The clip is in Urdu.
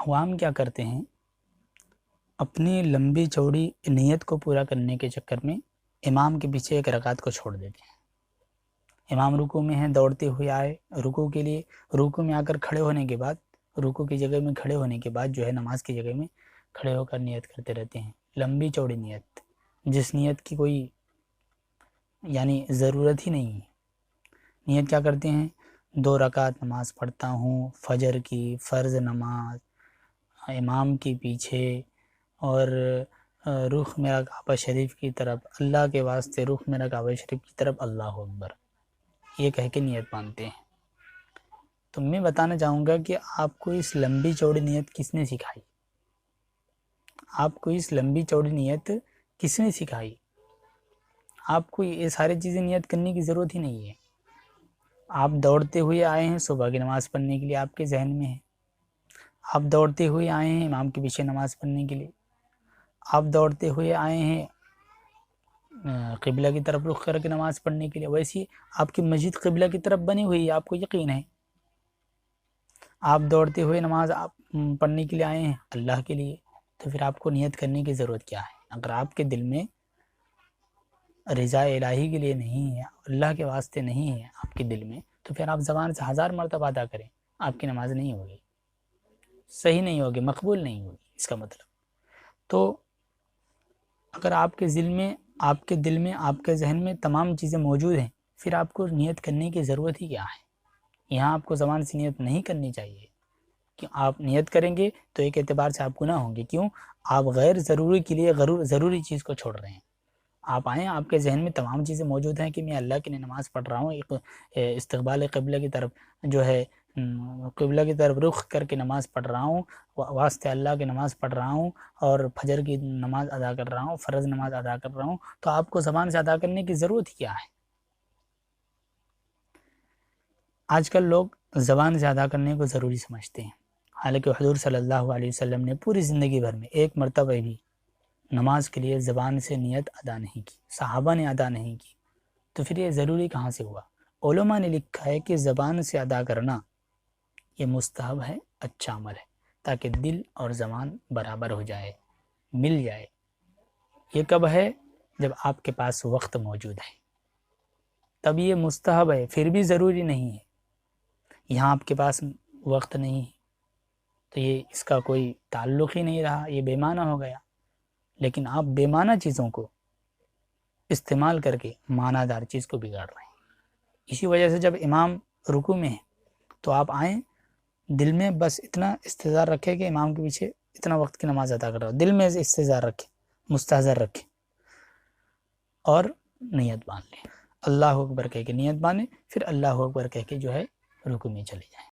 عوام کیا کرتے ہیں، اپنی لمبی چوڑی نیت کو پورا کرنے کے چکر میں امام کے پیچھے ایک رکعت کو چھوڑ دیتے ہیں۔ امام رکوع میں ہیں، دوڑتے ہوئے آئے رکوع کے لیے، رکوع میں آ کر کھڑے ہونے کے بعد، رکوع کی جگہ میں کھڑے ہونے کے بعد جو ہے نماز کی جگہ میں کھڑے ہو کر نیت کرتے رہتے ہیں، لمبی چوڑی نیت، جس نیت کی کوئی یعنی ضرورت ہی نہیں ہے۔ نیت کیا کرتے ہیں، 2 رکعت نماز پڑھتا ہوں، فجر کی فرض نماز، امام کے پیچھے، اور رخ میرا کعبہ شریف کی طرف، اللہ کے واسطے رخ میرا کعبہ شریف کی طرف، اللہ اکبر، یہ کہہ کے نیت باندھتے ہیں۔ تو میں بتانا چاہوں گا کہ آپ کو اس لمبی چوڑی نیت کس نے سکھائی؟ آپ کو اس لمبی چوڑی نیت کس نے سکھائی؟ آپ کو یہ ساری چیزیں نیت کرنے کی ضرورت ہی نہیں ہے۔ آپ دوڑتے ہوئے آئے ہیں صبح کی نماز پڑھنے کے لیے، آپ کے ذہن میں ہے۔ آپ دوڑتے ہوئے آئے ہیں امام کے پیچھے نماز پڑھنے کے لیے، آپ دوڑتے ہوئے آئے ہیں قبلہ کی طرف رخ کر کے نماز پڑھنے کے لیے، ویسی آپ کی مسجد قبلہ کی طرف بنی ہوئی ہے، آپ کو یقین ہے۔ آپ دوڑتے ہوئے نماز آپ پڑھنے کے لیے آئے ہیں اللہ کے لیے، تو پھر آپ کو نیت کرنے کی ضرورت کیا ہے؟ اگر آپ کے دل میں رضا الہی کے لیے نہیں ہے، اللہ کے واسطے نہیں ہے آپ کے دل میں، تو پھر آپ زبان سے 1000 مرتبہ ادا کریں، آپ کی نماز نہیں ہوگی، صحیح نہیں ہوگی، مقبول نہیں ہوگی، اس کا مطلب۔ تو اگر آپ کے دل میں آپ کے ذہن میں تمام چیزیں موجود ہیں، پھر آپ کو نیت کرنے کی ضرورت ہی کیا ہے؟ یہاں آپ کو زبان سے نیت نہیں کرنی چاہیے، کہ آپ نیت کریں گے تو ایک اعتبار سے آپ گناہ ہوں گے۔ کیوں؟ آپ غیر ضروری کے لیے ضروری چیز کو چھوڑ رہے ہیں۔ آپ آئیں، آپ کے ذہن میں تمام چیزیں موجود ہیں کہ میں اللہ کی نماز پڑھ رہا ہوں، استقبال قبلہ کی طرف جو ہے قبلہ کی طرف رخ کر کے نماز پڑھ رہا ہوں، واسطے اللہ کی نماز پڑھ رہا ہوں، اور فجر کی نماز ادا کر رہا ہوں، فرض نماز ادا کر رہا ہوں، تو آپ کو زبان سے ادا کرنے کی ضرورت ہی کیا ہے؟ آج کل لوگ زبان سے ادا کرنے کو ضروری سمجھتے ہیں، حالانکہ حضور صلی اللہ علیہ وسلم نے پوری زندگی بھر میں ایک مرتبہ بھی نماز کے لیے زبان سے نیت ادا نہیں کی، صحابہ نے ادا نہیں کی، تو پھر یہ ضروری کہاں سے ہوا؟ علماء نے لکھا ہے کہ زبان سے ادا کرنا یہ مستحب ہے، اچھا عمل ہے، تاکہ دل اور زبان برابر ہو جائے، مل جائے۔ یہ کب ہے؟ جب آپ کے پاس وقت موجود ہے، تب یہ مستحب ہے، پھر بھی ضروری نہیں ہے۔ یہاں آپ کے پاس وقت نہیں ہے تو یہ اس کا کوئی تعلق ہی نہیں رہا، یہ بے معنی ہو گیا۔ لیکن آپ بے معنی چیزوں کو استعمال کر کے معنی دار چیز کو بگاڑ رہے ہیں۔ اسی وجہ سے جب امام رکوع میں ہے تو آپ آئیں، دل میں بس اتنا استحضار رکھے کہ امام کے پیچھے اتنا وقت کی نماز ادا کر رہا ہو، دل میں استحضار رکھے، مستحضر رکھے، اور نیت باندھ لیں، اللہ اکبر کہہ کے نیت باندھیں، پھر اللہ اکبر کہہ کے جو ہے رکوع میں چلے جائیں۔